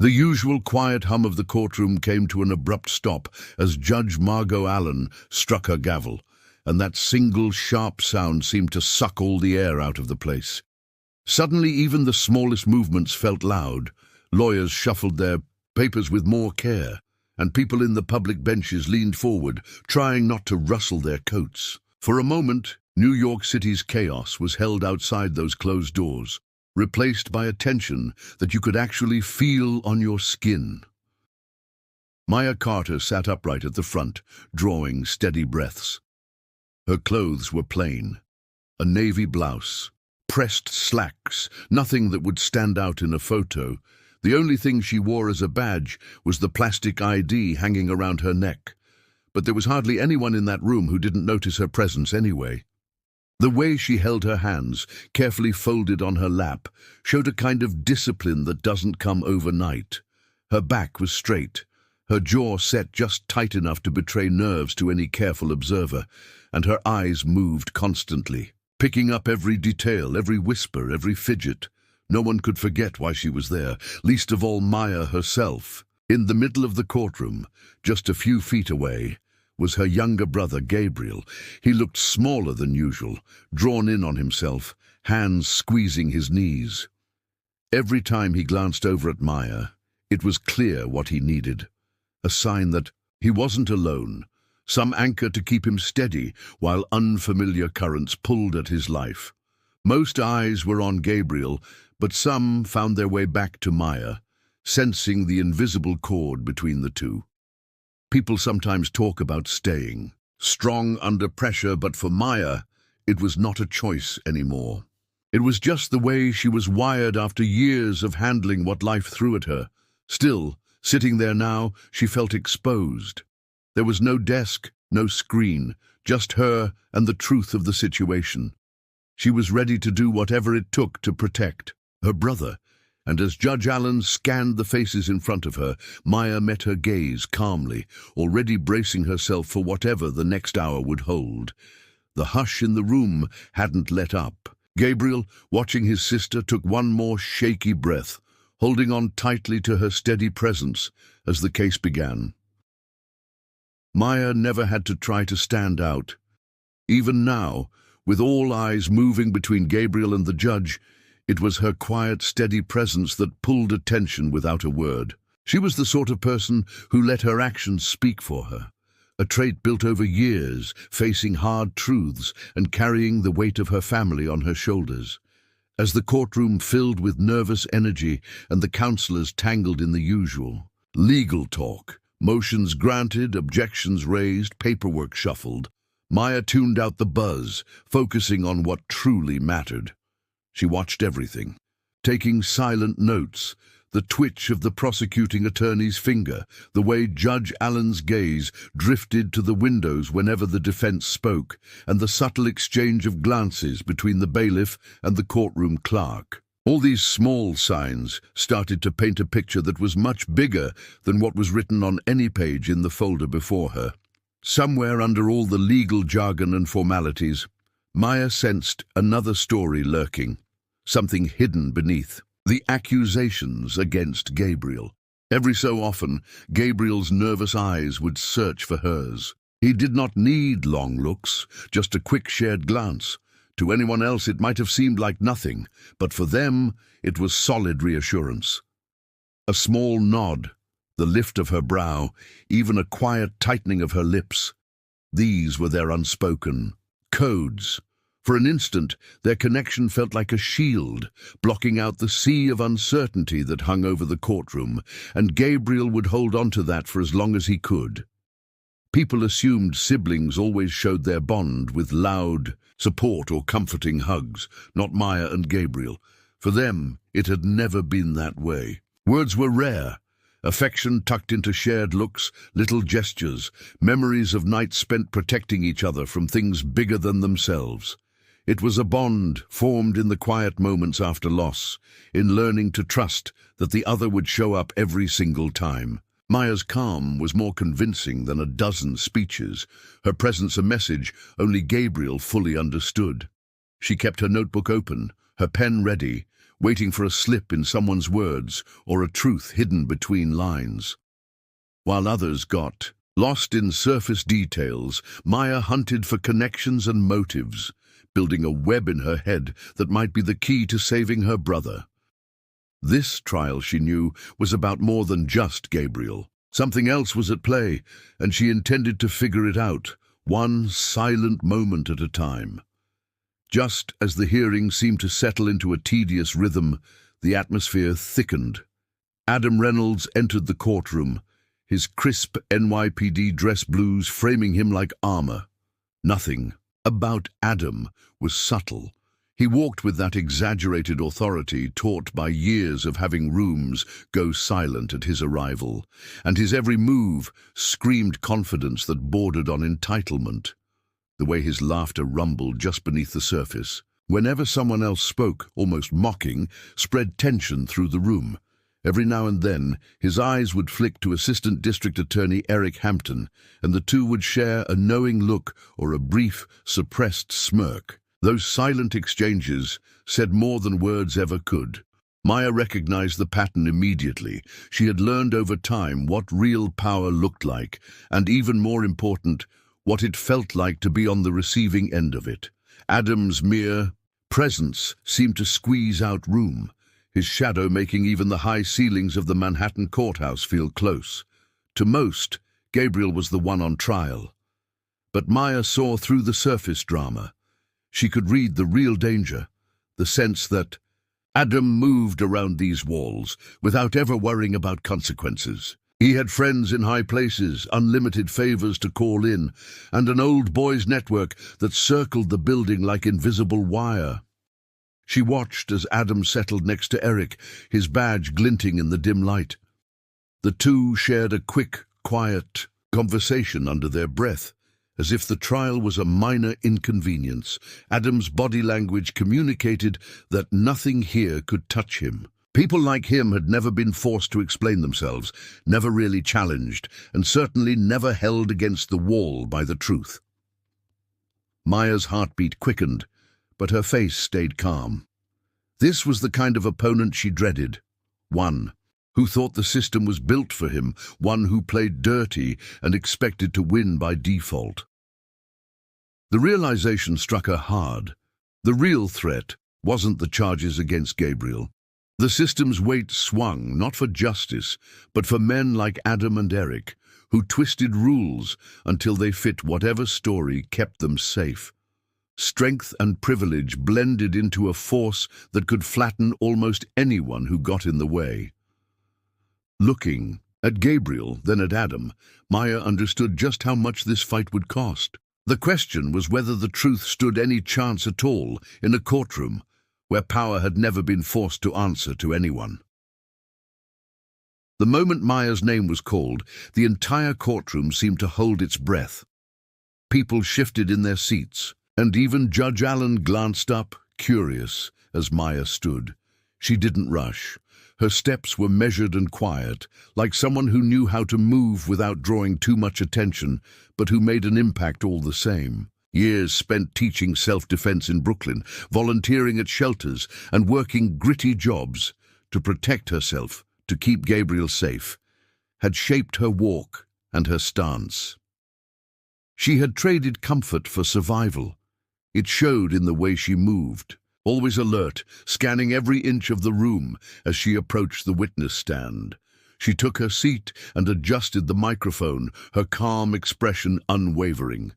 The usual quiet hum of the courtroom came to an abrupt stop as Judge Margot Allen struck her gavel, and that single sharp sound seemed to suck all the air out of the place. Suddenly, even the smallest movements felt loud. Lawyers shuffled their papers with more care, and people in the public benches leaned forward, trying not to rustle their coats. For a moment, New York City's chaos was held outside those closed doors, replaced by a tension that you could actually feel on your skin. Maya Carter sat upright at the front, drawing steady breaths. Her clothes were plain: a navy blouse, pressed slacks, nothing that would stand out in a photo. The only thing she wore as a badge was the plastic ID hanging around her neck. But there was hardly anyone in that room who didn't notice her presence anyway. The way she held her hands, carefully folded on her lap, showed a kind of discipline that doesn't come overnight. Her back was straight, her jaw set just tight enough to betray nerves to any careful observer, and her eyes moved constantly, picking up every detail, every whisper, every fidget. No one could forget why she was there, least of all Maya herself. In the middle of the courtroom, just a few feet away, was her younger brother, Gabriel. He looked smaller than usual, drawn in on himself, hands squeezing his knees. Every time he glanced over at Maya, it was clear what he needed. A sign that he wasn't alone, some anchor to keep him steady while unfamiliar currents pulled at his life. Most eyes were on Gabriel, but some found their way back to Maya, sensing the invisible cord between the two. People sometimes talk about staying strong under pressure, but for Maya, it was not a choice anymore. It was just the way she was wired after years of handling what life threw at her. Still, sitting there now, she felt exposed. There was no desk, no screen, just her and the truth of the situation. She was ready to do whatever it took to protect her brother. And as Judge Allen scanned the faces in front of her, Maya met her gaze calmly, already bracing herself for whatever the next hour would hold. The hush in the room hadn't let up. Gabriel, watching his sister, took one more shaky breath, holding on tightly to her steady presence as the case began. Maya never had to try to stand out. Even now, with all eyes moving between Gabriel and the judge, it was her quiet, steady presence that pulled attention without a word. She was the sort of person who let her actions speak for her, a trait built over years, facing hard truths and carrying the weight of her family on her shoulders. As the courtroom filled with nervous energy and the counselors tangled in the usual legal talk, motions granted, objections raised, paperwork shuffled, Maya tuned out the buzz, focusing on what truly mattered. She watched everything, taking silent notes, the twitch of the prosecuting attorney's finger, the way Judge Allen's gaze drifted to the windows whenever the defense spoke, and the subtle exchange of glances between the bailiff and the courtroom clerk. All these small signs started to paint a picture that was much bigger than what was written on any page in the folder before her. Somewhere under all the legal jargon and formalities, Maya sensed another story lurking, something hidden beneath. The accusations against Gabriel. Every so often, Gabriel's nervous eyes would search for hers. He did not need long looks, just a quick shared glance. To anyone else it might have seemed like nothing, but for them it was solid reassurance. A small nod, the lift of her brow, even a quiet tightening of her lips. These were their unspoken codes. For an instant, their connection felt like a shield, blocking out the sea of uncertainty that hung over the courtroom, and Gabriel would hold on to that for as long as he could. People assumed siblings always showed their bond with loud support or comforting hugs, not Maya and Gabriel. For them, it had never been that way. Words were rare. Affection tucked into shared looks, little gestures, memories of nights spent protecting each other from things bigger than themselves. It was a bond formed in the quiet moments after loss, in learning to trust that the other would show up every single time. Maya's calm was more convincing than a dozen speeches, her presence a message only Gabriel fully understood. She kept her notebook open, her pen ready, waiting for a slip in someone's words or a truth hidden between lines. While others got lost in surface details, Maya hunted for connections and motives, building a web in her head that might be the key to saving her brother. This trial, she knew, was about more than just Gabriel. Something else was at play, and she intended to figure it out, one silent moment at a time. Just as the hearing seemed to settle into a tedious rhythm, the atmosphere thickened. Adam Reynolds entered the courtroom, his crisp NYPD dress blues framing him like armor. Nothing about Adam was subtle. He walked with that exaggerated authority taught by years of having rooms go silent at his arrival, and his every move screamed confidence that bordered on entitlement. The way his laughter rumbled just beneath the surface, whenever someone else spoke, almost mocking, spread tension through the room. Every now and then, his eyes would flick to Assistant District Attorney Eric Hampton, and the two would share a knowing look or a brief, suppressed smirk. Those silent exchanges said more than words ever could. Maya recognized the pattern immediately. She had learned over time what real power looked like, and even more important, what it felt like to be on the receiving end of it. Adam's mere presence seemed to squeeze out room, his shadow making even the high ceilings of the Manhattan courthouse feel close. To most, Gabriel was the one on trial. But Maya saw through the surface drama. She could read the real danger, the sense that Adam moved around these walls without ever worrying about consequences. He had friends in high places, unlimited favors to call in, and an old boys network that circled the building like invisible wire. She watched as Adam settled next to Eric, his badge glinting in the dim light. The two shared a quick, quiet conversation under their breath, as if the trial was a minor inconvenience. Adam's body language communicated that nothing here could touch him. People like him had never been forced to explain themselves, never really challenged, and certainly never held against the wall by the truth. Maya's heartbeat quickened, but her face stayed calm. This was the kind of opponent she dreaded. One who thought the system was built for him, one who played dirty and expected to win by default. The realization struck her hard. The real threat wasn't the charges against Gabriel. The system's weight swung, not for justice, but for men like Adam and Eric, who twisted rules until they fit whatever story kept them safe. Strength and privilege blended into a force that could flatten almost anyone who got in the way. Looking at Gabriel, then at Adam, Maya understood just how much this fight would cost. The question was whether the truth stood any chance at all in a courtroom where power had never been forced to answer to anyone. The moment Maya's name was called, the entire courtroom seemed to hold its breath. People shifted in their seats, and even Judge Allen glanced up, curious, as Maya stood. She didn't rush. Her steps were measured and quiet, like someone who knew how to move without drawing too much attention, but who made an impact all the same. Years spent teaching self-defense in Brooklyn, volunteering at shelters, and working gritty jobs to protect herself, to keep Gabriel safe, had shaped her walk and her stance. She had traded comfort for survival. It showed in the way she moved, always alert, scanning every inch of the room as she approached the witness stand. She took her seat and adjusted the microphone, her calm expression unwavering.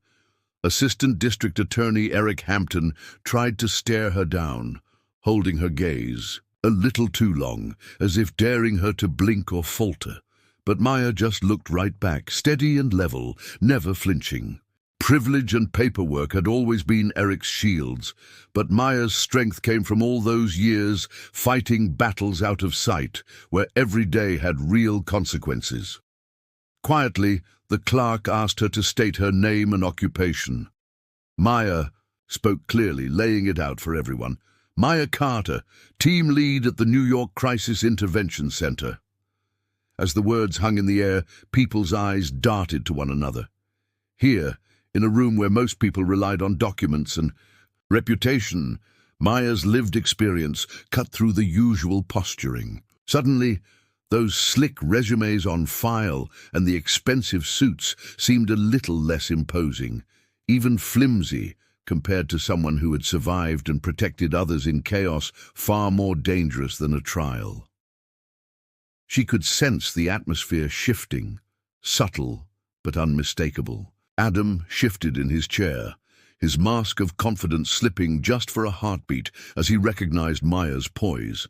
Assistant District Attorney Eric Hampton tried to stare her down, holding her gaze, a little too long, as if daring her to blink or falter. But Maya just looked right back, steady and level, never flinching. Privilege and paperwork had always been Eric's shields, but Maya's strength came from all those years fighting battles out of sight, where every day had real consequences. Quietly, the clerk asked her to state her name and occupation. Maya spoke clearly, laying it out for everyone. Maya Carter, team lead at the New York Crisis Intervention Center. As the words hung in the air, people's eyes darted to one another. Here, in a room where most people relied on documents and reputation, Maya's lived experience cut through the usual posturing. Suddenly, those slick resumes on file and the expensive suits seemed a little less imposing, even flimsy, compared to someone who had survived and protected others in chaos far more dangerous than a trial. She could sense the atmosphere shifting, subtle but unmistakable. Adam shifted in his chair, his mask of confidence slipping just for a heartbeat as he recognized Maya's poise.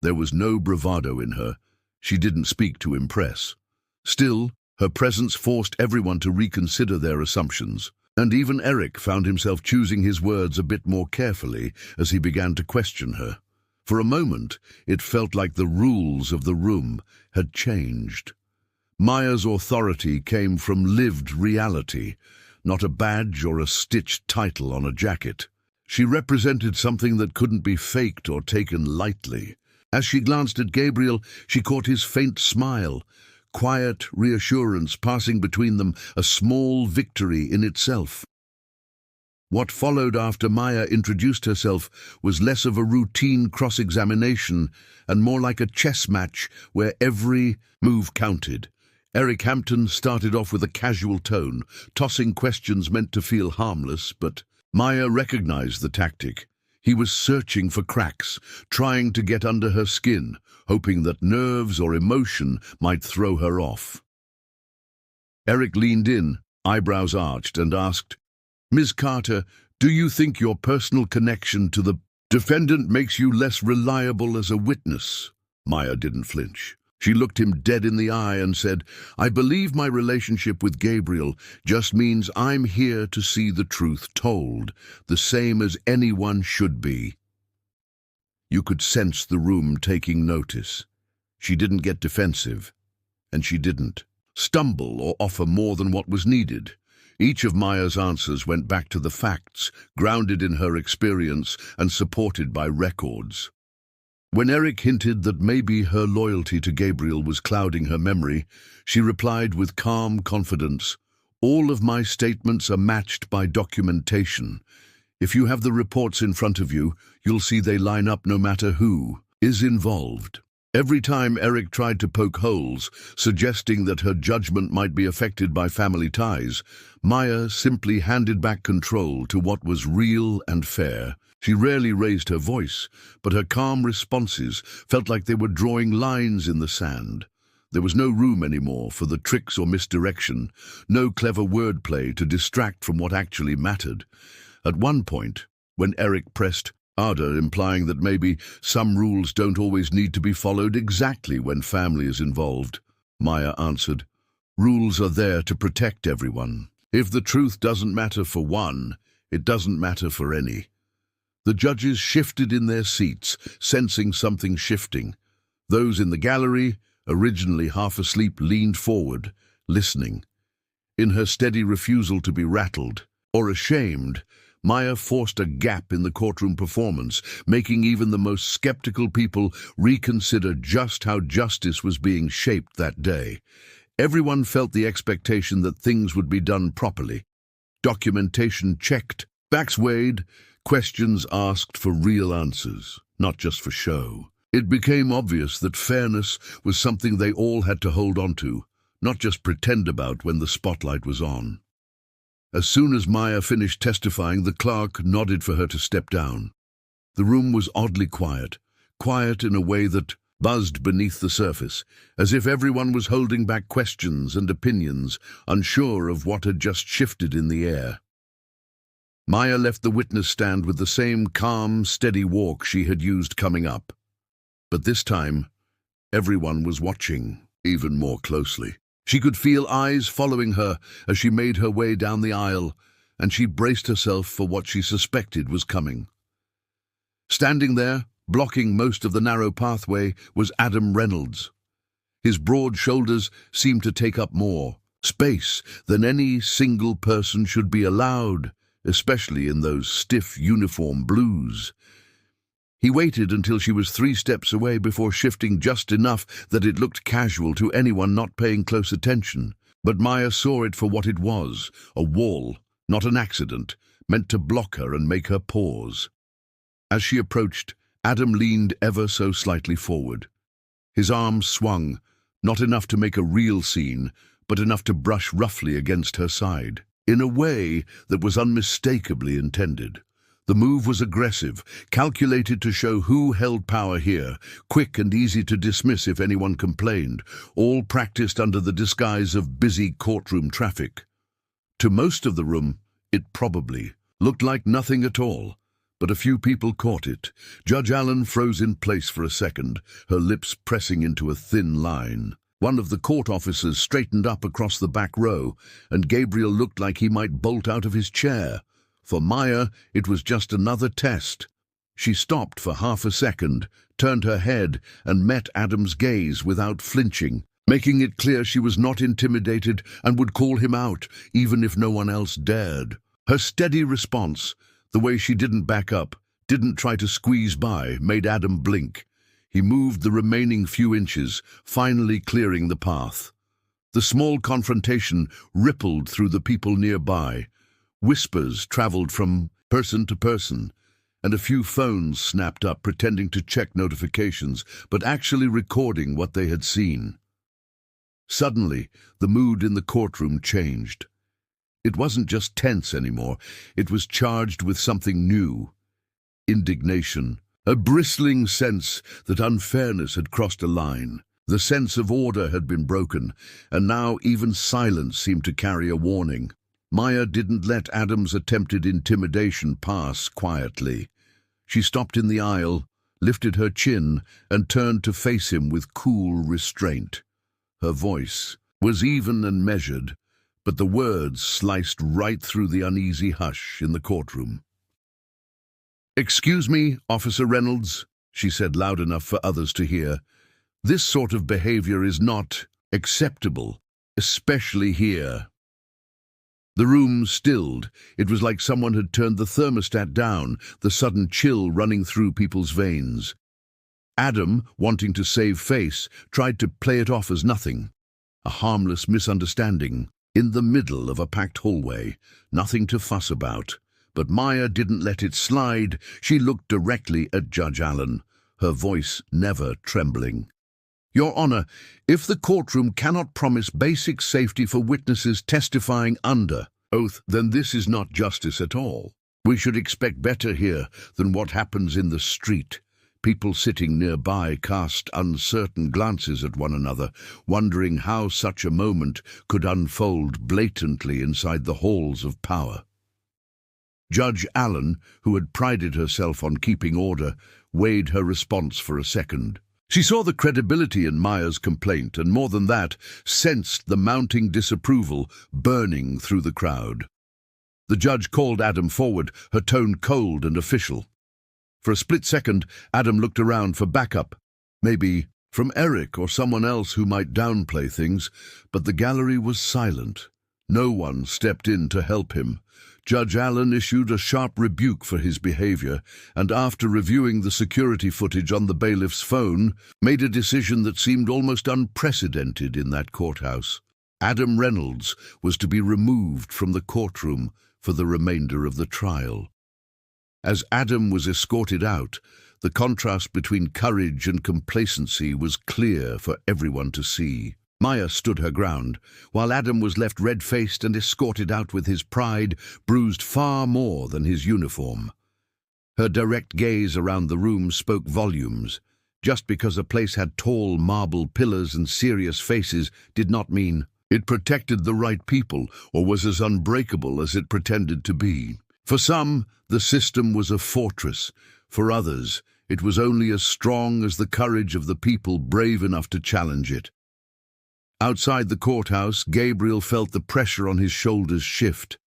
There was no bravado in her. She didn't speak to impress. Still, her presence forced everyone to reconsider their assumptions, and even Eric found himself choosing his words a bit more carefully as he began to question her. For a moment, it felt like the rules of the room had changed. Maya's authority came from lived reality, not a badge or a stitched title on a jacket. She represented something that couldn't be faked or taken lightly. As she glanced at Gabriel, she caught his faint smile, quiet reassurance passing between them, a small victory in itself. What followed after Maya introduced herself was less of a routine cross-examination and more like a chess match where every move counted. Eric Hampton started off with a casual tone, tossing questions meant to feel harmless, but Maya recognized the tactic. He was searching for cracks, trying to get under her skin, hoping that nerves or emotion might throw her off. Eric leaned in, eyebrows arched, and asked, "Ms. Carter, do you think your personal connection to the defendant makes you less reliable as a witness?" Maya didn't flinch. She looked him dead in the eye and said, "I believe my relationship with Gabriel just means I'm here to see the truth told, the same as anyone should be." You could sense the room taking notice. She didn't get defensive, and she didn't stumble or offer more than what was needed. Each of Maya's answers went back to the facts, grounded in her experience and supported by records. When Eric hinted that maybe her loyalty to Gabriel was clouding her memory, she replied with calm confidence, "All of my statements are matched by documentation. If you have the reports in front of you, you'll see they line up no matter who is involved." Every time Eric tried to poke holes, suggesting that her judgment might be affected by family ties, Maya simply handed back control to what was real and fair. She rarely raised her voice, but her calm responses felt like they were drawing lines in the sand. There was no room anymore for the tricks or misdirection, no clever wordplay to distract from what actually mattered. At one point, when Eric pressed harder, implying that maybe some rules don't always need to be followed exactly when family is involved, Maya answered, "Rules are there to protect everyone. If the truth doesn't matter for one, it doesn't matter for any." The judges shifted in their seats, sensing something shifting. Those in the gallery, originally half asleep, leaned forward, listening. In her steady refusal to be rattled or ashamed, Maya forced a gap in the courtroom performance, making even the most skeptical people reconsider just how justice was being shaped that day. Everyone felt the expectation that things would be done properly. Documentation checked, facts weighed, questions asked for real answers, not just for show. It became obvious that fairness was something they all had to hold on to, not just pretend about when the spotlight was on. As soon as Maya finished testifying, the clerk nodded for her to step down. The room was oddly quiet, quiet in a way that buzzed beneath the surface, as if everyone was holding back questions and opinions, unsure of what had just shifted in the air. Maya left the witness stand with the same calm, steady walk she had used coming up. But this time, everyone was watching even more closely. She could feel eyes following her as she made her way down the aisle, and she braced herself for what she suspected was coming. Standing there, blocking most of the narrow pathway, was Adam Reynolds. His broad shoulders seemed to take up more space than any single person should be allowed, especially in those stiff uniform blues. He waited until she was 3 steps away before shifting just enough that it looked casual to anyone not paying close attention. But Maya saw it for what it was, a wall, not an accident, meant to block her and make her pause. As she approached, Adam leaned ever so slightly forward. His arms swung, not enough to make a real scene, but enough to brush roughly against her side, in a way that was unmistakably intended. The move was aggressive, calculated to show who held power here, quick and easy to dismiss if anyone complained, all practiced under the disguise of busy courtroom traffic. To most of the room, it probably looked like nothing at all, but a few people caught it. Judge Allen froze in place for a second, her lips pressing into a thin line. One of the court officers straightened up across the back row, and Gabriel looked like he might bolt out of his chair. For Maya, it was just another test. She stopped for half a second, turned her head, and met Adam's gaze without flinching, making it clear she was not intimidated and would call him out, even if no one else dared. Her steady response, the way she didn't back up, didn't try to squeeze by, made Adam blink. He moved the remaining few inches, finally clearing the path. The small confrontation rippled through the people nearby. Whispers traveled from person to person, and a few phones snapped up pretending to check notifications, but actually recording what they had seen. Suddenly, the mood in the courtroom changed. It wasn't just tense anymore, it was charged with something new. Indignation, a bristling sense that unfairness had crossed a line. The sense of order had been broken, and now even silence seemed to carry a warning. Maya didn't let Adam's attempted intimidation pass quietly. She stopped in the aisle, lifted her chin, and turned to face him with cool restraint. Her voice was even and measured, but the words sliced right through the uneasy hush in the courtroom. "Excuse me, Officer Reynolds," she said loud enough for others to hear. "This sort of behavior is not acceptable, especially here." The room stilled. It was like someone had turned the thermostat down, the sudden chill running through people's veins. Adam, wanting to save face, tried to play it off as nothing. A harmless misunderstanding, in the middle of a packed hallway, nothing to fuss about. But Maya didn't let it slide. She looked directly at Judge Allen, her voice never trembling. "Your Honor, if the courtroom cannot promise basic safety for witnesses testifying under oath, then this is not justice at all. We should expect better here than what happens in the street." People sitting nearby cast uncertain glances at one another, wondering how such a moment could unfold blatantly inside the halls of power. Judge Allen, who had prided herself on keeping order, weighed her response for a second. She saw the credibility in Maya's complaint, and more than that, sensed the mounting disapproval burning through the crowd. The judge called Adam forward, her tone cold and official. For a split second, Adam looked around for backup, maybe from Eric or someone else who might downplay things, but the gallery was silent. No one stepped in to help him. Judge Allen issued a sharp rebuke for his behavior, and after reviewing the security footage on the bailiff's phone, made a decision that seemed almost unprecedented in that courthouse. Adam Reynolds was to be removed from the courtroom for the remainder of the trial. As Adam was escorted out, the contrast between courage and complacency was clear for everyone to see. Maya stood her ground, while Adam was left red-faced and escorted out with his pride bruised far more than his uniform. Her direct gaze around the room spoke volumes. Just because a place had tall marble pillars and serious faces did not mean it protected the right people or was as unbreakable as it pretended to be. For some, the system was a fortress. For others, it was only as strong as the courage of the people brave enough to challenge it. Outside the courthouse, Gabriel felt the pressure on his shoulders shift.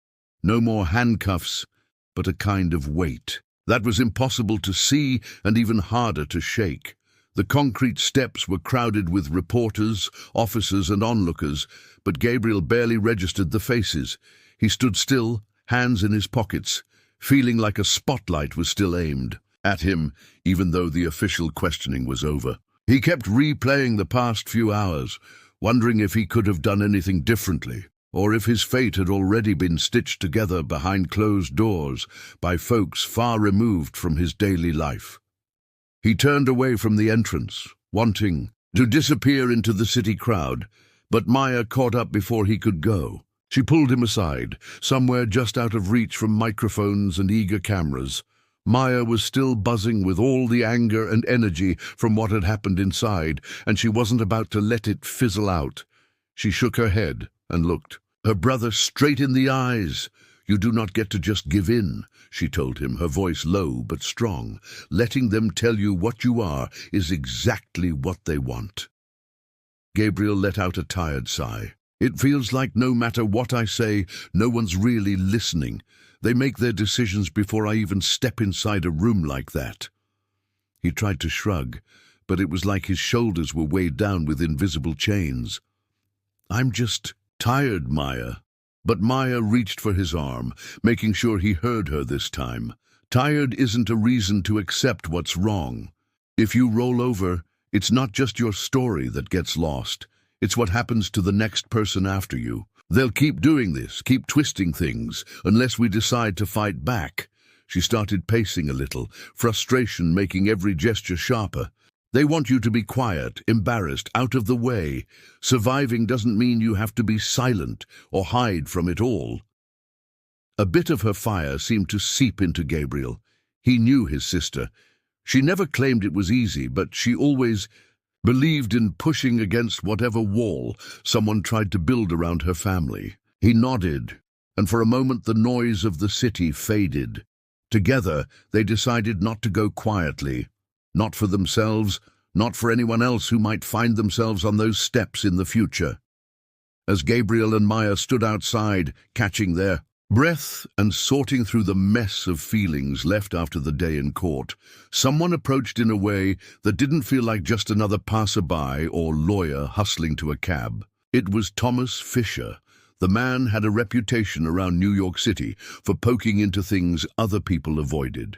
No more handcuffs, but a kind of weight. That was impossible to see and even harder to shake. The concrete steps were crowded with reporters, officers, and onlookers, but Gabriel barely registered the faces. He stood still, hands in his pockets, feeling like a spotlight was still aimed at him, even though the official questioning was over. He kept replaying the past few hours, wondering if he could have done anything differently. or if his fate had already been stitched together behind closed doors by folks far removed from his daily life. He turned away from the entrance, wanting to disappear into the city crowd, but Maya caught up before he could go. She pulled him aside, somewhere just out of reach from microphones and eager cameras. Maya was still buzzing with all the anger and energy from what had happened inside, and she wasn't about to let it fizzle out. She shook her head and looked her brother straight in the eyes. "You do not get to just give in," she told him, her voice low but strong. "Letting them tell you what you are is exactly what they want." Gabriel let out a tired sigh. "It feels like no matter what I say, no one's really listening. They make their decisions before I even step inside a room like that." He tried to shrug, but it was like his shoulders were weighed down with invisible chains. "I'm just tired, Maya." But Maya reached for his arm, making sure he heard her this time. Tired isn't a reason to accept what's wrong. If you roll over, it's not just your story that gets lost. It's what happens to the next person after you. They'll keep doing this, keep twisting things, unless we decide to fight back. She started pacing a little, frustration making every gesture sharper. They want you to be quiet, embarrassed, out of the way. Surviving doesn't mean you have to be silent or hide from it all. A bit of her fire seemed to seep into Gabriel. He knew his sister. She never claimed it was easy, but she always believed in pushing against whatever wall someone tried to build around her family. He nodded, and for a moment the noise of the city faded. Together, they decided not to go quietly. Not for themselves, not for anyone else who might find themselves on those steps in the future. As Gabriel and Maya stood outside, catching their breath and sorting through the mess of feelings left after the day in court, someone approached in a way that didn't feel like just another passerby or lawyer hustling to a cab. It was Thomas Fisher. The man had a reputation around New York City for poking into things other people avoided.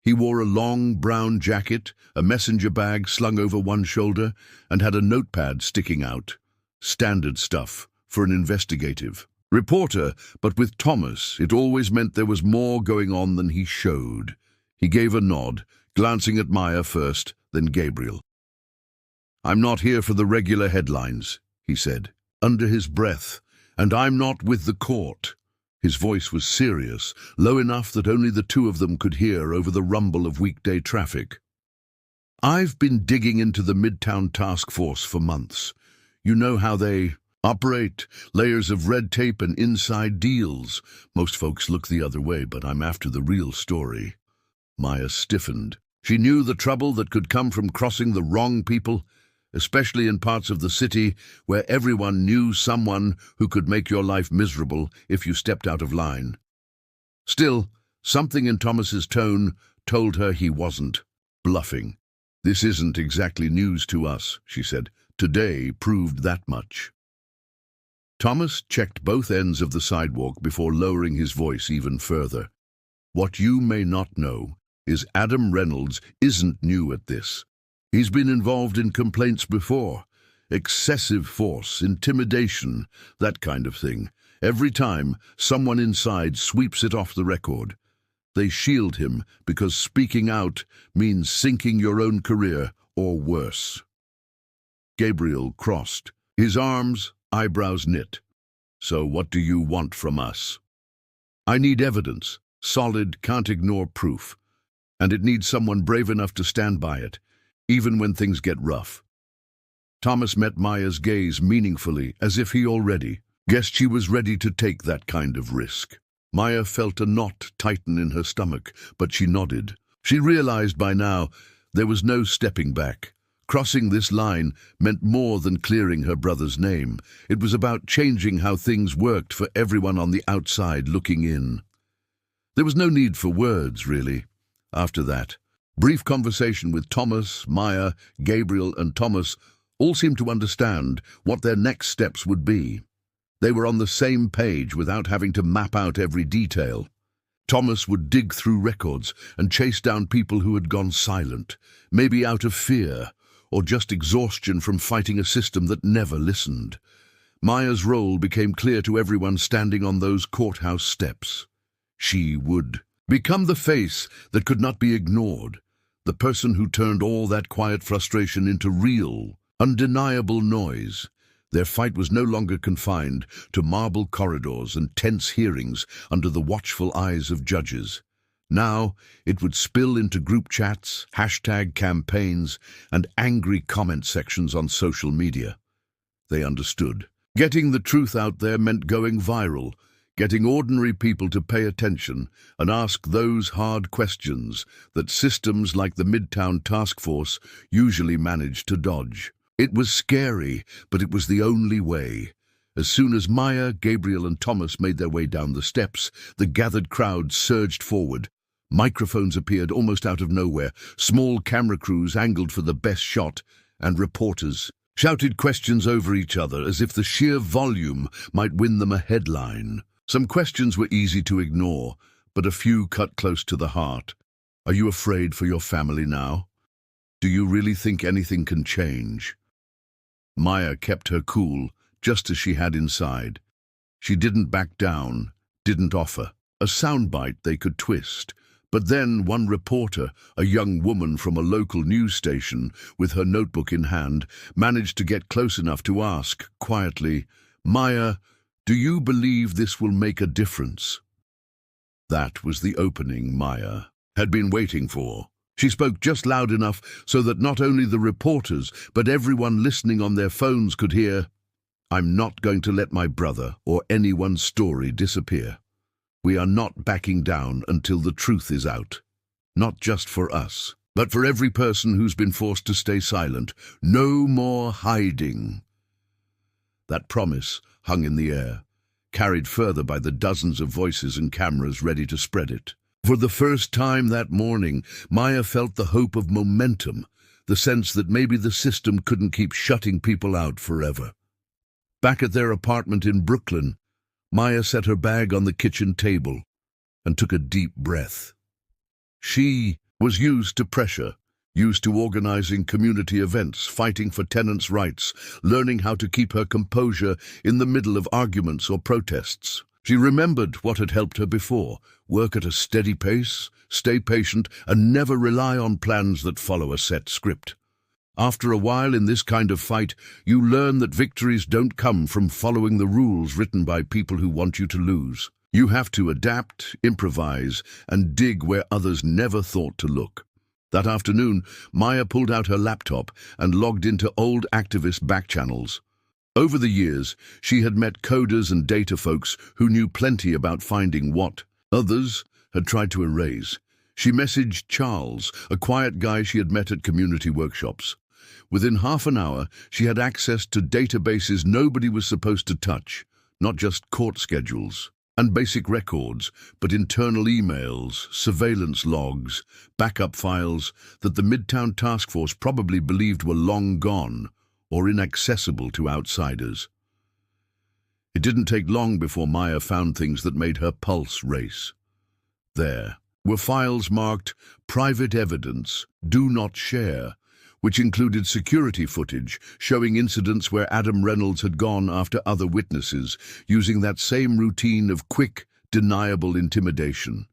He wore a long brown jacket, a messenger bag slung over one shoulder, and had a notepad sticking out. Standard stuff for an investigative reporter, but with Thomas, it always meant there was more going on than he showed. He gave a nod, glancing at Maya first, then Gabriel. "I'm not here for the regular headlines," he said, under his breath, "and I'm not with the court." His voice was serious, low enough that only the two of them could hear over the rumble of weekday traffic. "I've been digging into the Midtown Task Force for months. You know how they operate, layers of red tape and inside deals. Most folks look the other way, but I'm after the real story." Maya stiffened. She knew the trouble that could come from crossing the wrong people, especially in parts of the city where everyone knew someone who could make your life miserable if you stepped out of line. Still, something in Thomas's tone told her he wasn't bluffing. "This isn't exactly news to us," she said. "Today proved that much." Thomas checked both ends of the sidewalk before lowering his voice even further. "What you may not know is Adam Reynolds isn't new at this. He's been involved in complaints before. Excessive force, intimidation, that kind of thing. Every time, someone inside sweeps it off the record. They shield him because speaking out means sinking your own career, or worse." Gabriel crossed, his arms, eyebrows knit. "So what do you want from us?" "I need evidence, solid, can't ignore proof. And it needs someone brave enough to stand by it, even when things get rough." Thomas met Maya's gaze meaningfully, as if he already guessed she was ready to take that kind of risk. Maya felt a knot tighten in her stomach, but she nodded. She realized by now there was no stepping back. Crossing this line meant more than clearing her brother's name. It was about changing how things worked for everyone on the outside looking in. There was no need for words, really, after that. Brief conversation with Thomas, Maya, Gabriel, and Thomas all seemed to understand what their next steps would be. They were on the same page without having to map out every detail. Thomas would dig through records and chase down people who had gone silent, maybe out of fear or just exhaustion from fighting a system that never listened. Maya's role became clear to everyone standing on those courthouse steps. She would become the face that could not be ignored, the person who turned all that quiet frustration into real, undeniable noise. Their fight was no longer confined to marble corridors and tense hearings under the watchful eyes of judges. Now it would spill into group chats, hashtag campaigns, and angry comment sections on social media. They understood. Getting the truth out there meant going viral, getting ordinary people to pay attention and ask those hard questions that systems like the Midtown Task Force usually managed to dodge. It was scary, but it was the only way. As soon as Maya, Gabriel, and Thomas made their way down the steps, the gathered crowd surged forward. Microphones appeared almost out of nowhere, small camera crews angled for the best shot, and reporters shouted questions over each other as if the sheer volume might win them a headline. Some questions were easy to ignore, but a few cut close to the heart. Are you afraid for your family now? Do you really think anything can change? Maya kept her cool, just as she had inside. She didn't back down, didn't offer a soundbite they could twist. But then one reporter, a young woman from a local news station, with her notebook in hand, managed to get close enough to ask, quietly, "Maya, do you believe this will make a difference?" That was the opening Maya had been waiting for. She spoke just loud enough so that not only the reporters, but everyone listening on their phones could hear, "I'm not going to let my brother or anyone's story disappear. We are not backing down until the truth is out. Not just for us, but for every person who's been forced to stay silent. No more hiding." That promise hung in the air, carried further by the dozens of voices and cameras ready to spread it. For the first time that morning, Maya felt the hope of momentum, the sense that maybe the system couldn't keep shutting people out forever. Back at their apartment in Brooklyn, Maya set her bag on the kitchen table and took a deep breath. She was used to pressure, used to organizing community events, fighting for tenants' rights, learning how to keep her composure in the middle of arguments or protests. She remembered what had helped her before: work at a steady pace, stay patient, and never rely on plans that follow a set script. After a while in this kind of fight, you learn that victories don't come from following the rules written by people who want you to lose. You have to adapt, improvise, and dig where others never thought to look. That afternoon, Maya pulled out her laptop and logged into old activist backchannels. Over the years, she had met coders and data folks who knew plenty about finding what others had tried to erase. She messaged Charles, a quiet guy she had met at community workshops. Within half an hour, she had access to databases nobody was supposed to touch, not just court schedules and basic records, but internal emails, surveillance logs, backup files that the Midtown Task Force probably believed were long gone or inaccessible to outsiders. It didn't take long before Maya found things that made her pulse race. There were files marked "Private Evidence, Do Not Share," which included security footage showing incidents where Adam Reynolds had gone after other witnesses, using that same routine of quick, deniable intimidation.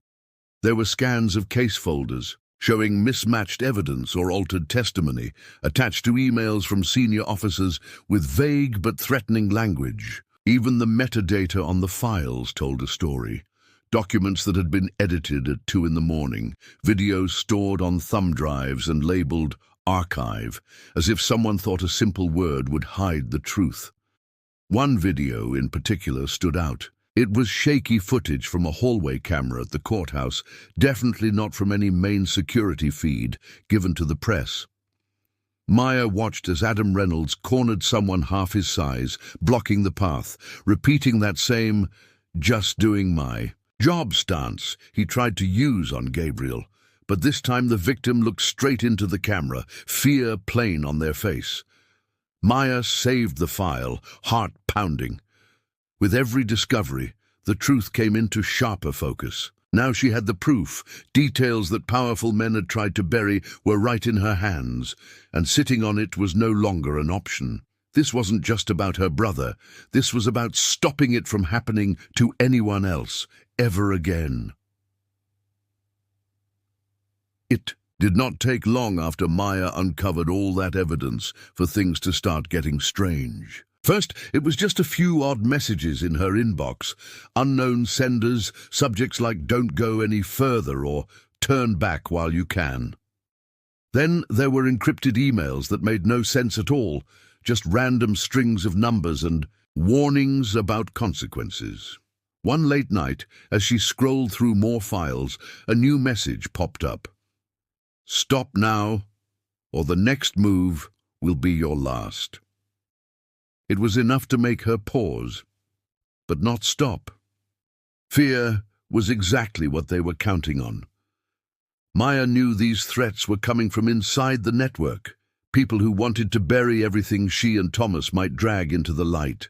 There were scans of case folders showing mismatched evidence or altered testimony, attached to emails from senior officers with vague but threatening language. Even the metadata on the files told a story. Documents that had been edited at 2 in the morning, videos stored on thumb drives and labeled "archive," as if someone thought a simple word would hide the truth. One video in particular stood out. It was shaky footage from a hallway camera at the courthouse, definitely not from any main security feed given to the press. Maya watched as Adam Reynolds cornered someone half his size, blocking the path, repeating that same "just doing my job" stance he tried to use on Gabriel. But this time the victim looked straight into the camera, fear plain on their face. Maya saved the file, heart pounding. With every discovery, the truth came into sharper focus. Now she had the proof. Details that powerful men had tried to bury were right in her hands, and sitting on it was no longer an option. This wasn't just about her brother. This was about stopping it from happening to anyone else, ever again. It did not take long after Maya uncovered all that evidence for things to start getting strange. First, it was just a few odd messages in her inbox. Unknown senders, subjects like "don't go any further" or "turn back while you can." Then there were encrypted emails that made no sense at all, just random strings of numbers and warnings about consequences. One late night, as she scrolled through more files, a new message popped up. "Stop now, or the next move will be your last." It was enough to make her pause, but not stop. Fear was exactly what they were counting on. Maya knew these threats were coming from inside the network, people who wanted to bury everything she and Thomas might drag into the light.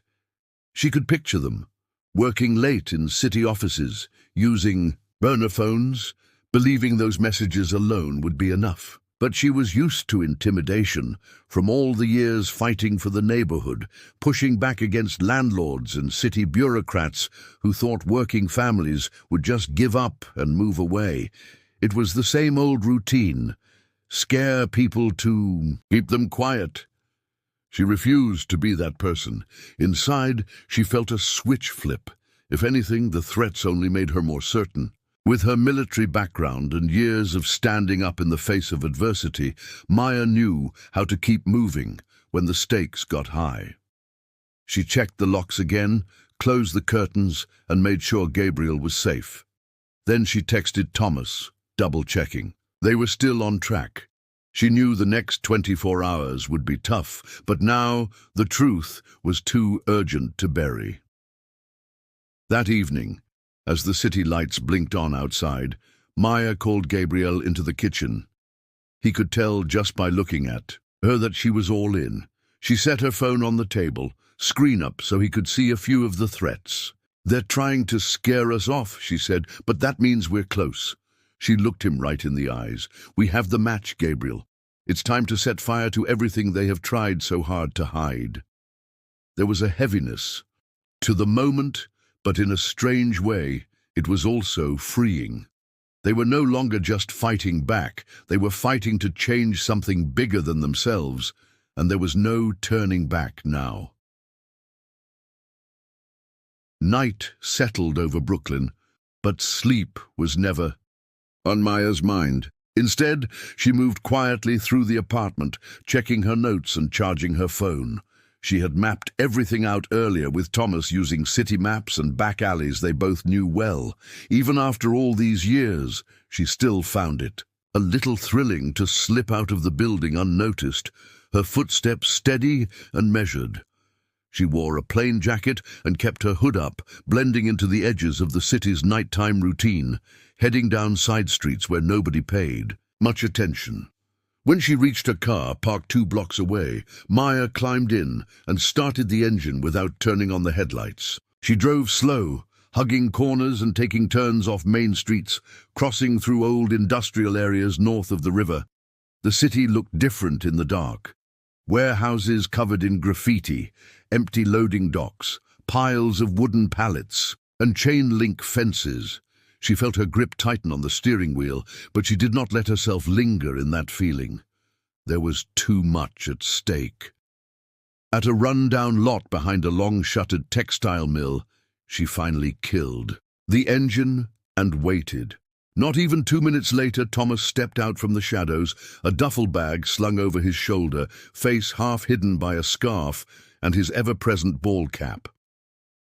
She could picture them, working late in city offices, using burner phones, believing those messages alone would be enough. But she was used to intimidation from all the years fighting for the neighborhood, pushing back against landlords and city bureaucrats who thought working families would just give up and move away. It was the same old routine: scare people to keep them quiet. She refused to be that person. Inside, she felt a switch flip. If anything, the threats only made her more certain. With her military background and years of standing up in the face of adversity, Maya knew how to keep moving when the stakes got high. She checked the locks again, closed the curtains, and made sure Gabriel was safe. Then she texted Thomas, double-checking. They were still on track. She knew the next 24 hours would be tough, but now the truth was too urgent to bury. That evening, as the city lights blinked on outside, Maya called Gabriel into the kitchen. He could tell just by looking at her that she was all in. She set her phone on the table, screen up so he could see a few of the threats. "They're trying to scare us off," she said, "but that means we're close." She looked him right in the eyes. "We have the match, Gabriel. It's time to set fire to everything they have tried so hard to hide." There was a heaviness to the moment, but in a strange way, it was also freeing. They were no longer just fighting back. They were fighting to change something bigger than themselves, and there was no turning back now. Night settled over Brooklyn, but sleep was never on Maya's mind. Instead, she moved quietly through the apartment, checking her notes and charging her phone. She had mapped everything out earlier with Thomas using city maps and back alleys they both knew well. Even after all these years, she still found it a little thrilling to slip out of the building unnoticed, her footsteps steady and measured. She wore a plain jacket and kept her hood up, blending into the edges of the city's nighttime routine, heading down side streets where nobody paid much attention. When she reached her car, parked 2 blocks away, Maya climbed in and started the engine without turning on the headlights. She drove slow, hugging corners and taking turns off main streets, crossing through old industrial areas north of the river. The city looked different in the dark. Warehouses covered in graffiti, empty loading docks, piles of wooden pallets, and chain-link fences. She felt her grip tighten on the steering wheel, but she did not let herself linger in that feeling. There was too much at stake. At a run-down lot behind a long-shuttered textile mill, she finally killed the engine and waited. Not even 2 minutes later, Thomas stepped out from the shadows, a duffel bag slung over his shoulder, face half hidden by a scarf, and his ever-present ball cap.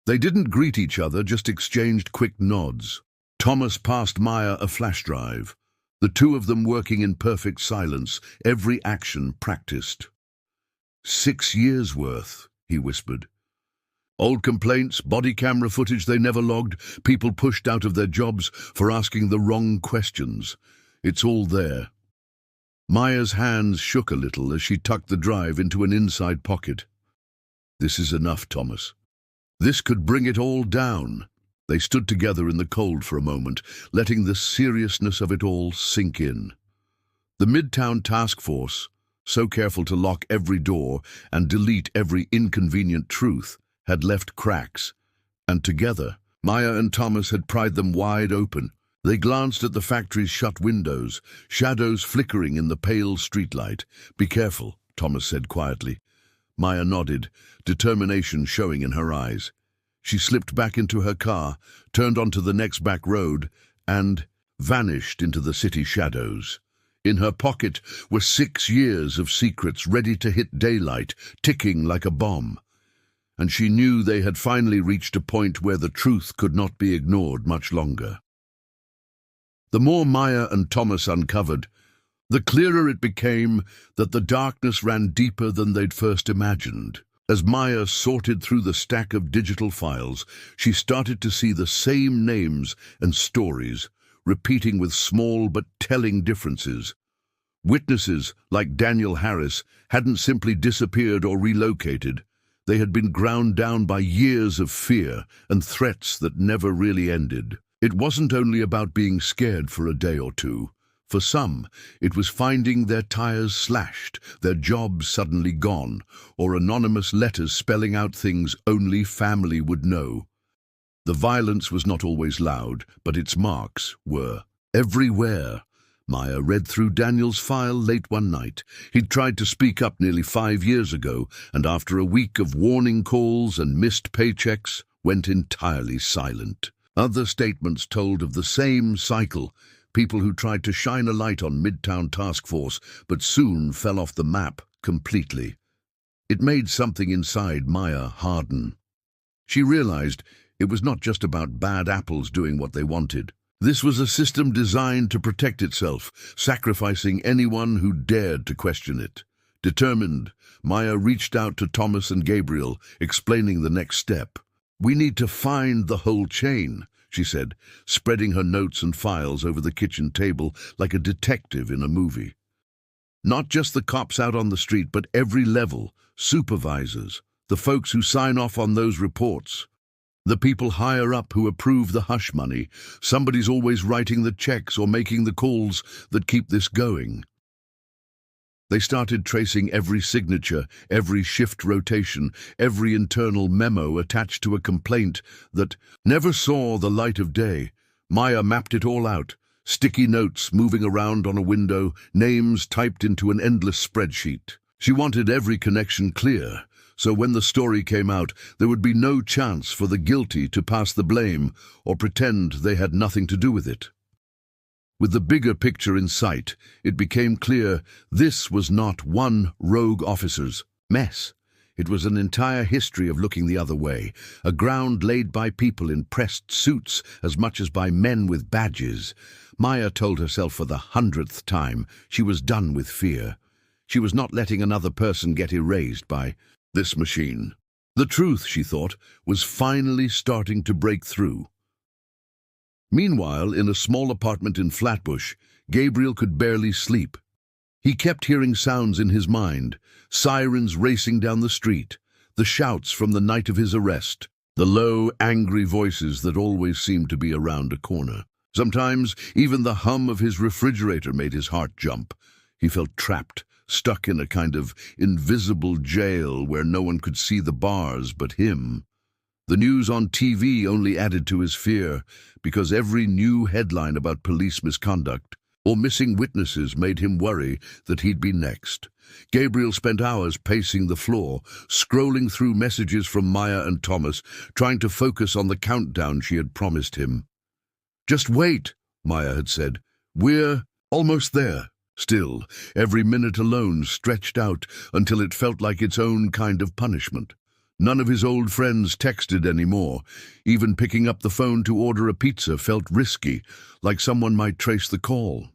They didn't greet each other, just exchanged quick nods. Thomas passed Maya a flash drive, the two of them working in perfect silence, every action practiced. 6 years' worth, he whispered. Old complaints, body camera footage they never logged, people pushed out of their jobs for asking the wrong questions. It's all there. Maya's hands shook a little as she tucked the drive into an inside pocket. This is enough, Thomas. This could bring it all down. They stood together in the cold for a moment, letting the seriousness of it all sink in. The Midtown Task Force so careful to lock every door and delete every inconvenient truth, had left cracks, and together, Maya and Thomas had pried them wide open. They glanced at the factory's shut windows, shadows flickering in the pale streetlight. "Be careful," Thomas said quietly. Maya nodded, determination showing in her eyes. She slipped back into her car, turned onto the next back road, and vanished into the city shadows. In her pocket were 6 years of secrets ready to hit daylight, ticking like a bomb. And she knew they had finally reached a point where the truth could not be ignored much longer. The more Maya and Thomas uncovered, the clearer it became that the darkness ran deeper than they'd first imagined. As Maya sorted through the stack of digital files, she started to see the same names and stories, repeating with small but telling differences. Witnesses, like Daniel Harris, hadn't simply disappeared or relocated. They had been ground down by years of fear and threats that never really ended. It wasn't only about being scared for a day or two. For some, it was finding their tires slashed, their jobs suddenly gone, or anonymous letters spelling out things only family would know. The violence was not always loud, but its marks were everywhere. Maya read through Daniel's file late one night. He'd tried to speak up nearly 5 years ago, and after a week of warning calls and missed paychecks, went entirely silent. Other statements told of the same cycle, people who tried to shine a light on Midtown Task Force, but soon fell off the map completely. It made something inside Maya harden. She realized it was not just about bad apples doing what they wanted. This was a system designed to protect itself, sacrificing anyone who dared to question it. Determined, Maya reached out to Thomas and Gabriel, explaining the next step. "We need to find the whole chain," she said, spreading her notes and files over the kitchen table like a detective in a movie. "Not just the cops out on the street, but every level, supervisors, the folks who sign off on those reports. The people higher up who approve the hush money. Somebody's always writing the checks or making the calls that keep this going." They started tracing every signature, every shift rotation, every internal memo attached to a complaint that never saw the light of day. Maya mapped it all out, sticky notes moving around on a window, names typed into an endless spreadsheet. She wanted every connection clear, so when the story came out, there would be no chance for the guilty to pass the blame or pretend they had nothing to do with it. With the bigger picture in sight, it became clear this was not one rogue officer's mess. It was an entire history of looking the other way, a ground laid by people in pressed suits as much as by men with badges. Maya told herself for the 100th time she was done with fear. She was not letting another person get erased by this machine. The truth, she thought, was finally starting to break through. Meanwhile, in a small apartment in Flatbush, Gabriel could barely sleep. He kept hearing sounds in his mind, sirens racing down the street, the shouts from the night of his arrest, the low, angry voices that always seemed to be around a corner. Sometimes even the hum of his refrigerator made his heart jump. He felt trapped, stuck in a kind of invisible jail where no one could see the bars but him. The news on TV only added to his fear, because every new headline about police misconduct or missing witnesses made him worry that he'd be next. Gabriel spent hours pacing the floor, scrolling through messages from Maya and Thomas, trying to focus on the countdown she had promised him. "Just wait," Maya had said. "We're almost there." Still, every minute alone stretched out until it felt like its own kind of punishment. None of his old friends texted anymore. Even picking up the phone to order a pizza felt risky, like someone might trace the call.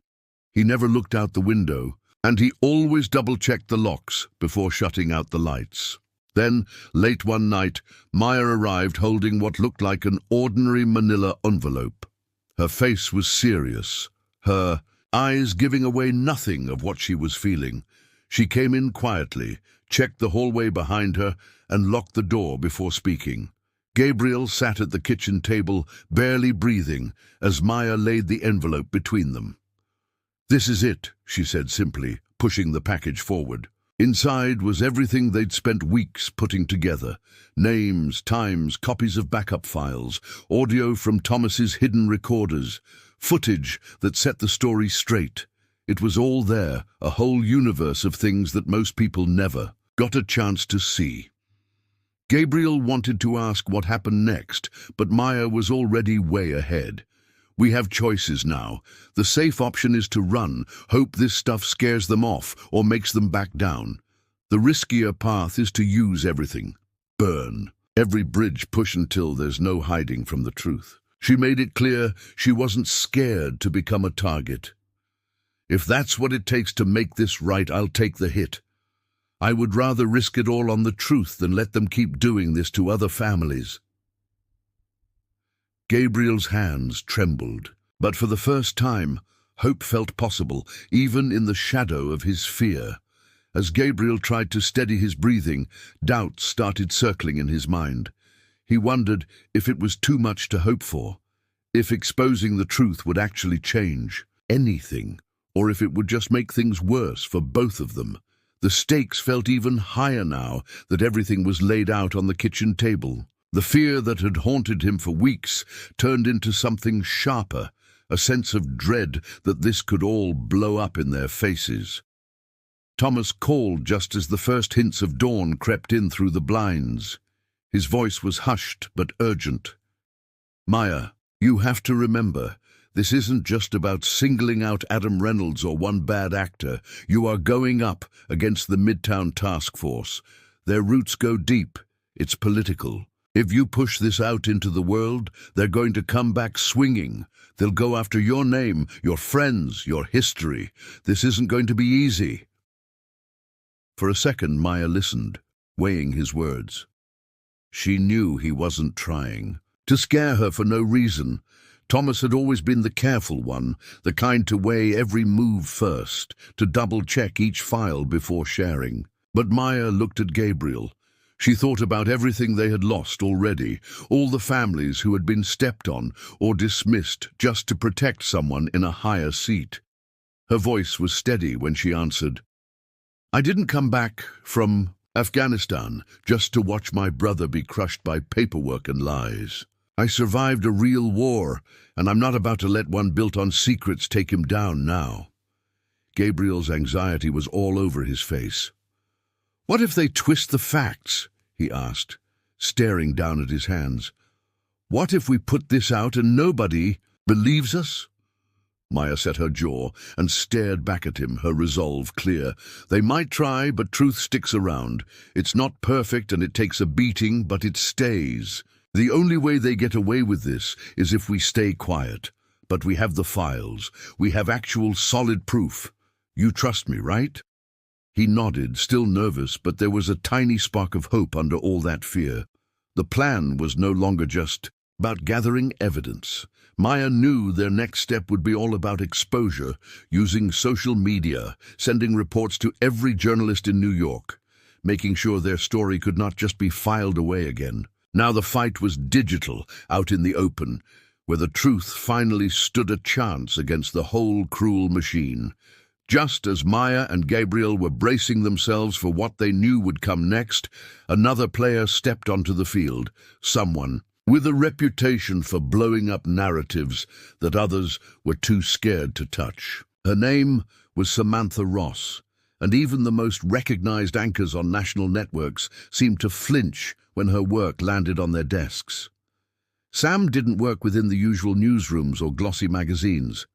He never looked out the window, and he always double-checked the locks before shutting out the lights. Then, late one night, Maya arrived holding what looked like an ordinary manila envelope. Her face was serious, her eyes giving away nothing of what she was feeling. She came in quietly, checked the hallway behind her, and locked the door before speaking. Gabriel sat at the kitchen table, barely breathing, as Maya laid the envelope between them. "This is it," she said simply, pushing the package forward. Inside was everything they'd spent weeks putting together. Names, times, copies of backup files, audio from Thomas's hidden recorders, footage that set the story straight. It was all there, a whole universe of things that most people never got a chance to see. Gabriel wanted to ask what happened next, but Maya was already way ahead. We have choices now. The safe option is to run, hope this stuff scares them off or makes them back down. The riskier path is to use everything. Burn. Every bridge push until there's no hiding from the truth. She made it clear she wasn't scared to become a target. If that's what it takes to make this right, I'll take the hit. I would rather risk it all on the truth than let them keep doing this to other families. Gabriel's hands trembled, but for the first time, hope felt possible, even in the shadow of his fear. As Gabriel tried to steady his breathing, doubts started circling in his mind. He wondered if it was too much to hope for, if exposing the truth would actually change anything, or if it would just make things worse for both of them. The stakes felt even higher now that everything was laid out on the kitchen table. The fear that had haunted him for weeks turned into something sharper, a sense of dread that this could all blow up in their faces. Thomas called just as the first hints of dawn crept in through the blinds. His voice was hushed but urgent. "Maya, you have to remember, this isn't just about singling out Adam Reynolds or one bad actor. You are going up against the Midtown Task Force. Their roots go deep. It's political. If you push this out into the world, they're going to come back swinging. They'll go after your name, your friends, your history. This isn't going to be easy." For a second, Maya listened, weighing his words. She knew he wasn't trying to scare her for no reason. Thomas had always been the careful one, the kind to weigh every move first, to double-check each file before sharing. But Maya looked at Gabriel. She thought about everything they had lost already, all the families who had been stepped on or dismissed just to protect someone in a higher seat. Her voice was steady when she answered, "I didn't come back from Afghanistan just to watch my brother be crushed by paperwork and lies. I survived a real war, and I'm not about to let one built on secrets take him down now." Gabriel's anxiety was all over his face. "What if they twist the facts?" he asked, staring down at his hands. "What if we put this out and nobody believes us?" Maya set her jaw and stared back at him, her resolve clear. "They might try, but truth sticks around. It's not perfect and it takes a beating, but it stays. The only way they get away with this is if we stay quiet. But we have the files. We have actual solid proof. You trust me, right?" He nodded, still nervous, but there was a tiny spark of hope under all that fear. The plan was no longer just about gathering evidence. Maya knew their next step would be all about exposure, using social media, sending reports to every journalist in New York, making sure their story could not just be filed away again. Now the fight was digital, out in the open, where the truth finally stood a chance against the whole cruel machine. Just as Maya and Gabriel were bracing themselves for what they knew would come next, another player stepped onto the field, someone with a reputation for blowing up narratives that others were too scared to touch. Her name was Samantha Ross, and even the most recognized anchors on national networks seemed to flinch when her work landed on their desks. Sam didn't work within the usual newsrooms or glossy magazines.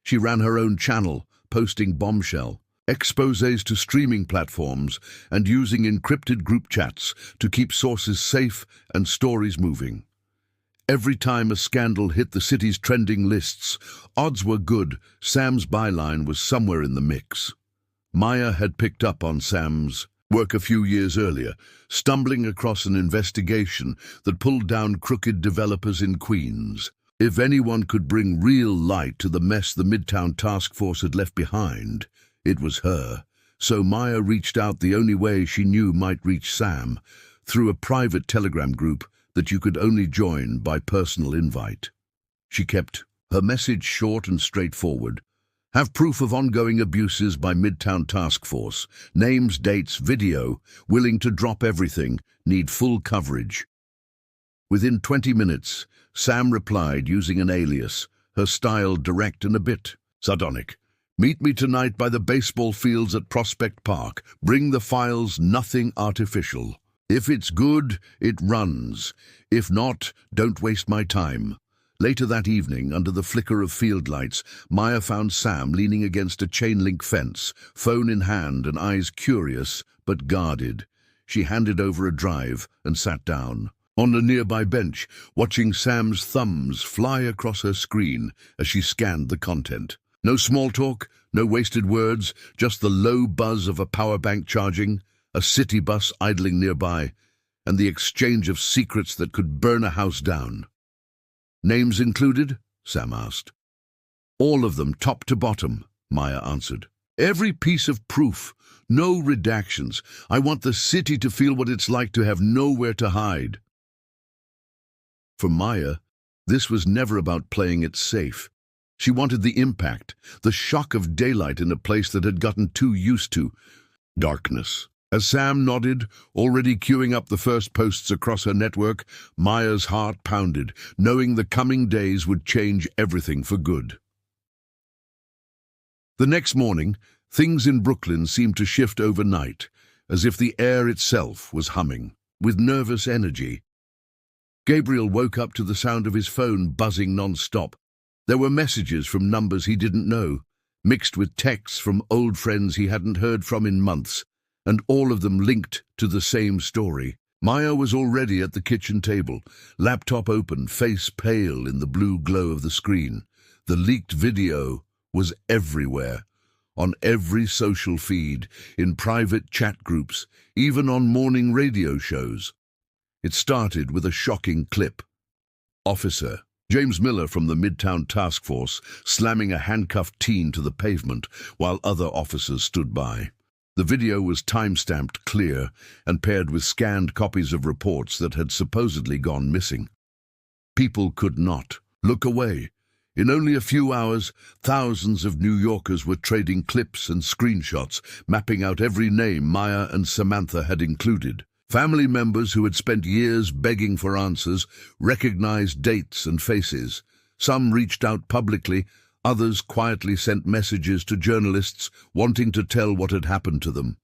She ran her own channel, posting bombshell exposés to streaming platforms and using encrypted group chats to keep sources safe and stories moving. Every time a scandal hit the city's trending lists, odds were good Sam's byline was somewhere in the mix. Maya had picked up on Sam's work a few years earlier, stumbling across an investigation that pulled down crooked developers in Queens. If anyone could bring real light to the mess the Midtown Task Force had left behind, it was her. So Maya reached out the only way she knew might reach Sam, through a private Telegram group that you could only join by personal invite. She kept her message short and straightforward. Have proof of ongoing abuses by Midtown Task Force. Names, dates, video. Willing to drop everything. Need full coverage. Within 20 minutes, Sam replied using an alias, her style direct and a bit sardonic. Meet me tonight by the baseball fields at Prospect Park. Bring the files, nothing artificial. If it's good, it runs. If not, don't waste my time. Later that evening, under the flicker of field lights, Maya found Sam leaning against a chain-link fence, phone in hand and eyes curious but guarded. She handed over a drive and sat down on a nearby bench, watching Sam's thumbs fly across her screen as she scanned the content. No small talk, no wasted words, just the low buzz of a power bank charging, a city bus idling nearby, and the exchange of secrets that could burn a house down. Names included? Sam asked. All of them, top to bottom, Maya answered. Every piece of proof, no redactions. I want the city to feel what it's like to have nowhere to hide. For Maya, this was never about playing it safe. She wanted the impact, the shock of daylight in a place that had gotten too used to darkness. As Sam nodded, already queuing up the first posts across her network, Maya's heart pounded, knowing the coming days would change everything for good. The next morning, things in Brooklyn seemed to shift overnight, as if the air itself was humming, with nervous energy. Gabriel woke up to the sound of his phone buzzing non-stop. There were messages from numbers he didn't know, mixed with texts from old friends he hadn't heard from in months, and all of them linked to the same story. Maya was already at the kitchen table, laptop open, face pale in the blue glow of the screen. The leaked video was everywhere, on every social feed, in private chat groups, even on morning radio shows. It started with a shocking clip. Officer James Miller from the Midtown Task Force slamming a handcuffed teen to the pavement while other officers stood by. The video was time-stamped clear and paired with scanned copies of reports that had supposedly gone missing. People could not look away. In only a few hours, thousands of New Yorkers were trading clips and screenshots, mapping out every name Maya and Samantha had included. Family members who had spent years begging for answers recognized dates and faces. Some reached out publicly, others quietly sent messages to journalists wanting to tell what had happened to them.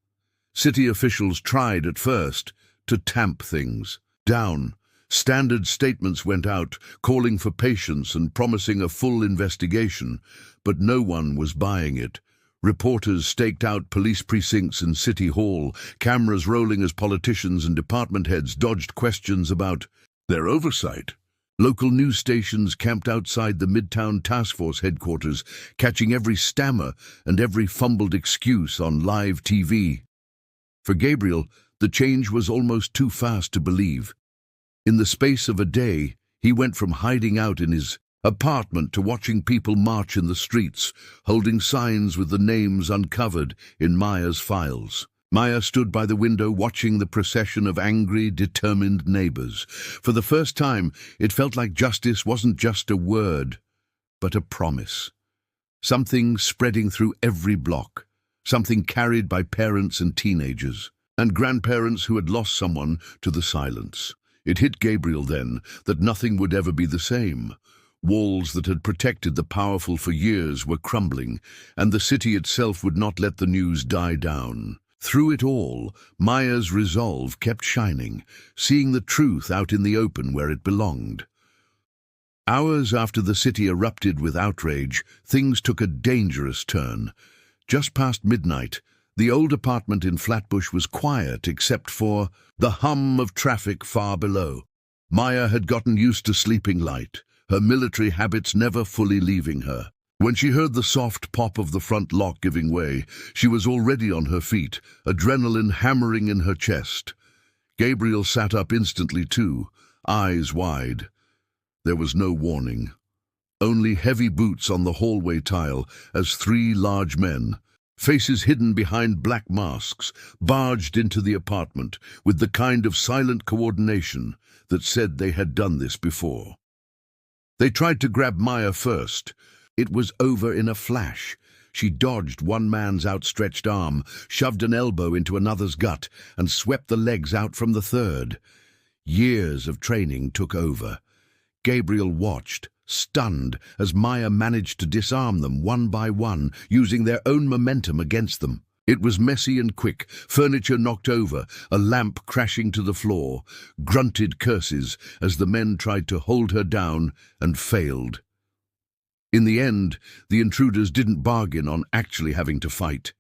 City officials tried at first to tamp things down. Standard statements went out, calling for patience and promising a full investigation, but no one was buying it. Reporters staked out police precincts and City Hall, cameras rolling as politicians and department heads dodged questions about their oversight. Local news stations camped outside the Midtown Task Force headquarters, catching every stammer and every fumbled excuse on live TV. For Gabriel, the change was almost too fast to believe. In the space of a day, he went from hiding out in his apartment to watching people march in the streets, holding signs with the names uncovered in Maya's files. Maya stood by the window watching the procession of angry, determined neighbors. For the first time, it felt like justice wasn't just a word, but a promise. Something spreading through every block, something carried by parents and teenagers, and grandparents who had lost someone to the silence. It hit Gabriel then that nothing would ever be the same. Walls that had protected the powerful for years were crumbling, and the city itself would not let the news die down. Through it all, Maya's resolve kept shining, seeing the truth out in the open where it belonged. Hours after the city erupted with outrage, things took a dangerous turn. Just past midnight, the old apartment in Flatbush was quiet except for the hum of traffic far below. Maya had gotten used to sleeping light, her military habits never fully leaving her. When she heard the soft pop of the front lock giving way, she was already on her feet, adrenaline hammering in her chest. Gabriel sat up instantly too, eyes wide. There was no warning. Only heavy boots on the hallway tile as three large men, faces hidden behind black masks, barged into the apartment with the kind of silent coordination that said they had done this before. They tried to grab Maya first. It was over in a flash. She dodged one man's outstretched arm, shoved an elbow into another's gut, and swept the legs out from the third. Years of training took over. Gabriel watched, stunned, as Maya managed to disarm them one by one, using their own momentum against them. It was messy and quick, furniture knocked over, a lamp crashing to the floor, grunted curses as the men tried to hold her down and failed. In the end, the intruders didn't bargain on actually having to fight.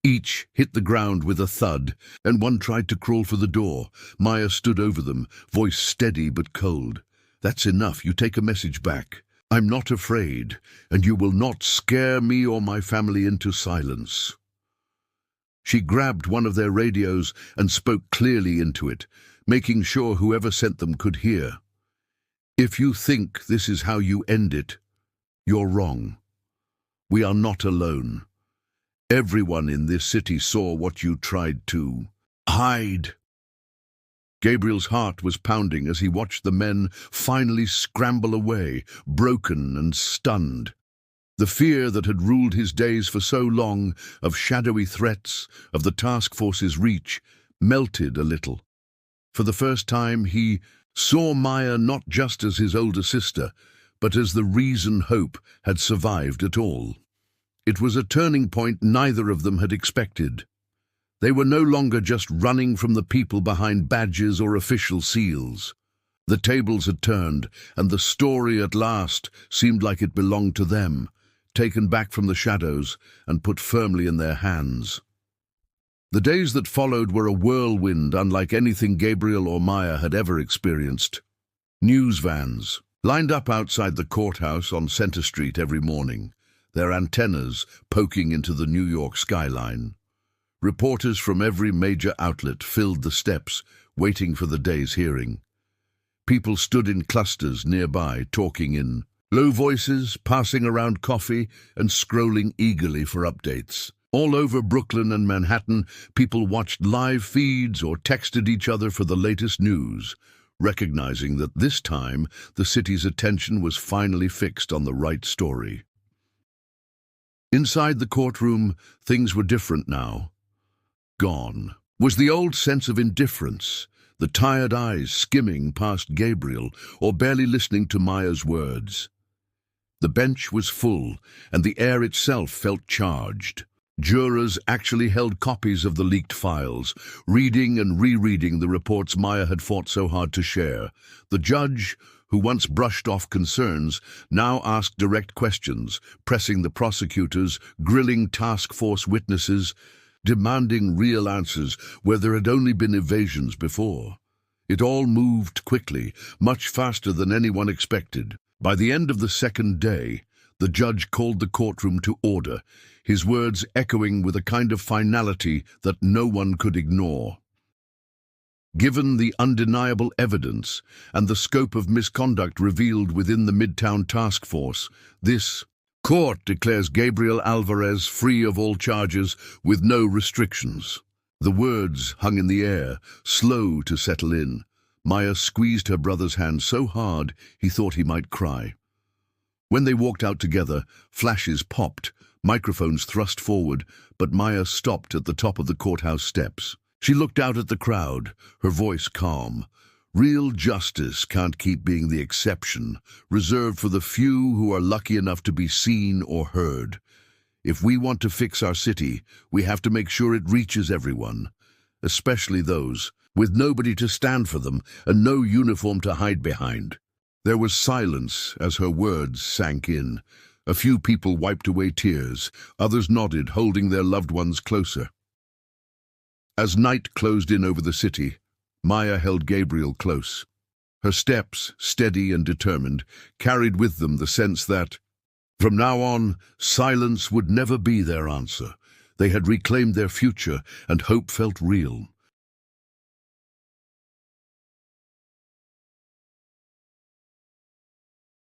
Each hit the ground with a thud, and one tried to crawl for the door. Maya stood over them, voice steady but cold. "That's enough, you take a message back. I'm not afraid, and you will not scare me or my family into silence." She grabbed one of their radios and spoke clearly into it, making sure whoever sent them could hear. "If you think this is how you end it, you're wrong. We are not alone. Everyone in this city saw what you tried to hide." Gabriel's heart was pounding as he watched the men finally scramble away, broken and stunned. The fear that had ruled his days for so long, of shadowy threats, of the task force's reach, melted a little. For the first time, he saw Maya not just as his older sister, but as the reason hope had survived at all. It was a turning point neither of them had expected. They were no longer just running from the people behind badges or official seals. The tables had turned, and the story at last seemed like it belonged to them, taken back from the shadows and put firmly in their hands. The days that followed were a whirlwind unlike anything Gabriel or Maya had ever experienced. News vans lined up outside the courthouse on Center Street every morning, their antennas poking into the New York skyline. Reporters from every major outlet filled the steps, waiting for the day's hearing. People stood in clusters nearby, talking in low voices, passing around coffee, and scrolling eagerly for updates. All over Brooklyn and Manhattan, people watched live feeds or texted each other for the latest news, recognizing that this time the city's attention was finally fixed on the right story. Inside the courtroom, things were different now. Gone was the old sense of indifference, the tired eyes skimming past Gabriel or barely listening to Maya's words. The bench was full, and the air itself felt charged. Jurors actually held copies of the leaked files, reading and rereading the reports Maya had fought so hard to share. The judge, who once brushed off concerns, now asked direct questions, pressing the prosecutors, grilling task force witnesses, demanding real answers where there had only been evasions before. It all moved quickly, much faster than anyone expected. By the end of the second day, the judge called the courtroom to order, his words echoing with a kind of finality that no one could ignore. Given the undeniable evidence and the scope of misconduct revealed within the Midtown Task Force, this court declares Gabriel Alvarez free of all charges with no restrictions. The words hung in the air, slow to settle in. Maya squeezed her brother's hand so hard he thought he might cry. When they walked out together, flashes popped, microphones thrust forward, but Maya stopped at the top of the courthouse steps. She looked out at the crowd, her voice calm. Real justice can't keep being the exception, reserved for the few who are lucky enough to be seen or heard. If we want to fix our city, we have to make sure it reaches everyone, especially those with nobody to stand for them and no uniform to hide behind. There was silence as her words sank in. A few people wiped away tears, others nodded, holding their loved ones closer. As night closed in over the city, Maya held Gabriel close. Her steps, steady and determined, carried with them the sense that, from now on, silence would never be their answer. They had reclaimed their future, and hope felt real.